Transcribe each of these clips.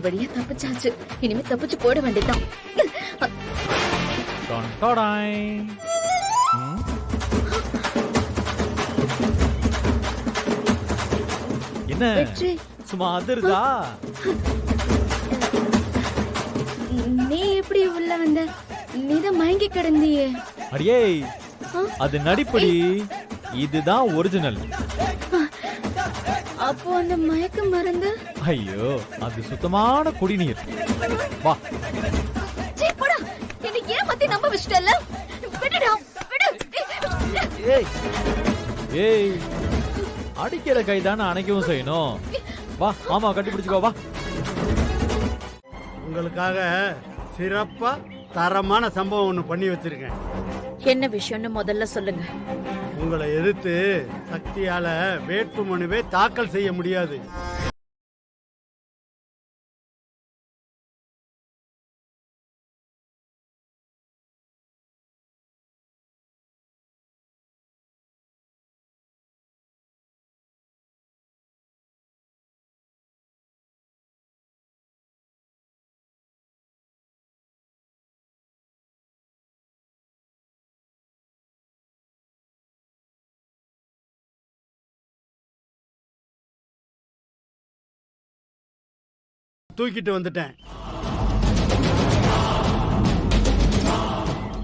வழியா தப்பிச்சாச்சு. இனிமே தப்பிச்சு போட வேண்டியதான். என்ன சும்மா அதிருதா? நீ எப்படி உள்ள வந்த? நீதான் மயங்கி கிடந்தியே. அடியே, அது நடிப்படி, இதுதான் ஒரிஜினல். அப்போ அந்த மயக்க மருந்து? ஐயோ, அது சுத்தமான குடிநீர். வா. போடா, என்ன ஏமாத்தி நம்ப வச்சிட்டல. விடுடா, விடு. ஏய் ஏய், அடிக்கிற கைதான அணைக்கவும் செய்யணும். வா மாமா, கட்டி பிடிச்சுக்கோ. வா. உங்களுக்காக சிறப்பா தரமான சம்பவம் ஒண்ணு பண்ணி வச்சிருக்கேன். என்ன விஷயம்னு முதல்ல சொல்லுங்க. உங்களை எதிர்த்து சக்தியால வேட்புமனுவே தாக்கல் செய்ய முடியாது. தூக்கிட்டு வந்துட்டேன்.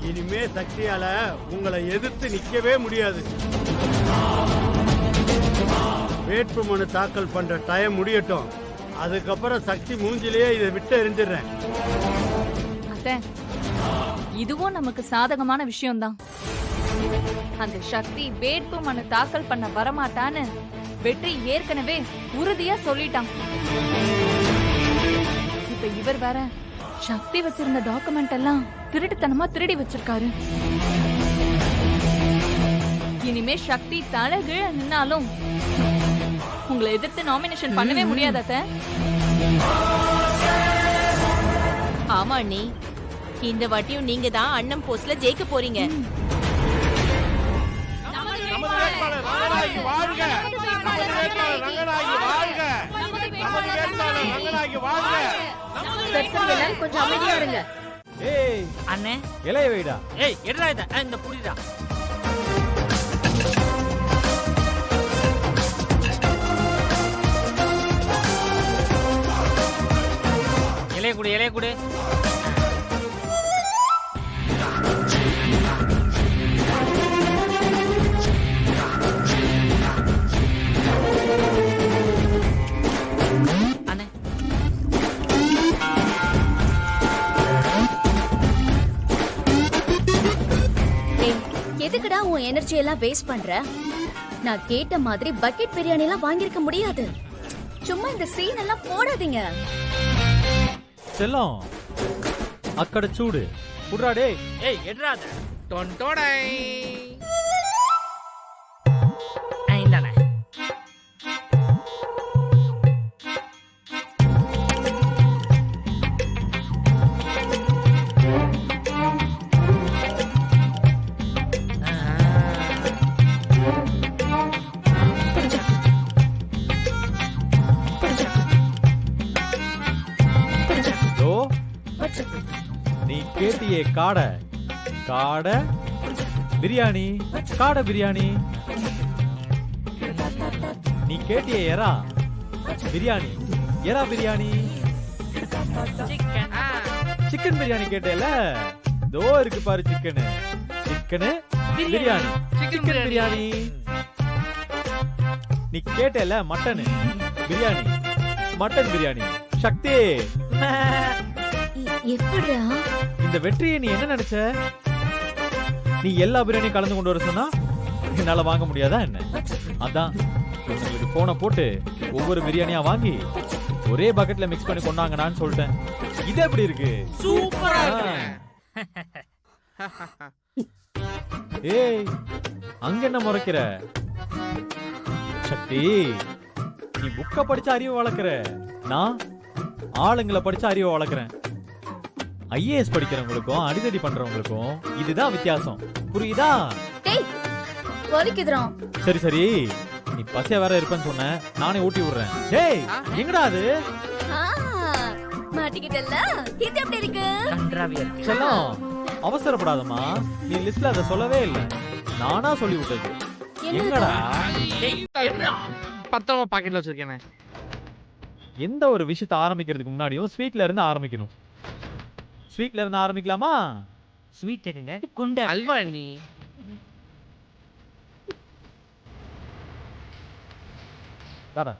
இனிமே சக்தியால உங்களை எதிர்த்து நிக்கவே முடியாது. வேட்புமனு தாக்கல் பண்ற டைம் முடியட்டும். அதுக்கப்புறம் சக்தி மூஞ்சிலேயே இதை விட்டு எரிஞ்சிடுறேன். இதுவும் நமக்கு சாதகமான விஷயம்தான். அந்த சக்தி வேட்புமனு தாக்கல் பண்ண வரமாட்டான்னு வெற்றி ஏற்கனவே உறுதியா சொல்லிட்டான். இப்ப இவர் வேற சக்தி வச்சிருந்த டாக்குமெண்ட் எல்லாம் திருட்டுத்தனமா திருடி வச்சிருக்காரு. இனிமே சக்தி தலைகீழ நின்னாலும் உங்களை எதிர்த்து நாமினேஷன் பண்ணவே முடியாத. ஆமா நீ இந்த வாட்டியும் நீங்க தான் அண்ணன் போஸ்ட்ல ஜெயிக்க போறீங்க. கொஞ்சம் அமைதியா இருங்க. ஏய் அண்ணே, இலைய வைடா. ஏய் எடுடா இத, இந்த புடிடா. இலைய குடு, இலைய குடு. எதுக்குடா உன் எனர்ஜி எல்லாம் வேஸ்ட் பண்ற? நான் கேட்ட மாதிரி பக்கெட் பிரியாணி எல்லாம் வாங்கிருக்க முடியாது. சும்மா இந்த சீன் எல்லாம் போடாதீங்க. செல்லம், அக்கட சூடு புடுறா. டேய் ஏய் எடுடா அத. டொண்டோடை. ஐந்தானே. நீ கேட்டியே காடை காடை பிரியாணி, காடை பிரியாணி. நீ கேட்டியே எறா பிரியாணி, எறா பிரியாணி. சிக்கன் பிரியாணி கேட்டேல, தோ இருக்கு பாரு chicken. Chicken biryani, chicken biryani. நீ கேட்டேல மட்டன் பிரியாணி, மட்டன் பிரியாணி. சக்தி, எப்படிடா இந்த வெற்றியை நீ என்ன நினைச்ச? நீ எல்லா பிரியாணியும் கலந்து கொண்டு வர சொன்னா என்னால வாங்க முடியாதா என்ன? அதான் உங்களுக்கு போனை போட்டு ஒவ்வொரு பிரியாணியா வாங்கி ஒரே பக்கெட்ல மிக்ஸ் பண்ணி கொண்டாங்கன்னு சொல்லிட்டேன். இது எப்படி இருக்கு? சூப்பரா. ஏய், அங்க என்ன முறைக்கிற? சக்தி, நீ புக்க படிச்ச அறிவை வளர்க்கிற, நான் ஆளுங்களை படிச்ச அறிவை வளர்க்கிறேன். ஐஏஎஸ் படிக்கிறவங்களுக்கும் அடிதடி பண்றவங்களுக்கும் இதுதான் வித்தியாசம், புரியுதா? சரி சரி, நீ பசியா வேற இருப்பேன்னு சொன்ன, நானே ஊட்டி விடுறேன். டேய், எங்கடா அது? மாட்டிக்கிட்டல்ல இது எப்படி இருக்கு கன்றாவியா இருக்கு. செல்லம் அவசரப்படாதம்மா. நீ லிஸ்ட்ல அதை சொல்லவே இல்லை, நானா சொல்லி விட்டது. எங்கடா பத்திரமா பாக்கெட்ல வச்சிருக்கேன். எந்த ஒரு விஷயத்தை ஆரம்பிக்கிறதுக்கு முன்னாடியும் ஸ்வீட்ல இருந்து ஆரம்பிக்கணும். ஸ்வீட்ல இருந்து ஆரம்பிக்கலாமா? ஸ்வீட் என்னங்க? குண்ட அல்வா நீ. தாடா.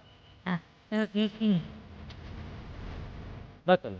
தாத்தல்.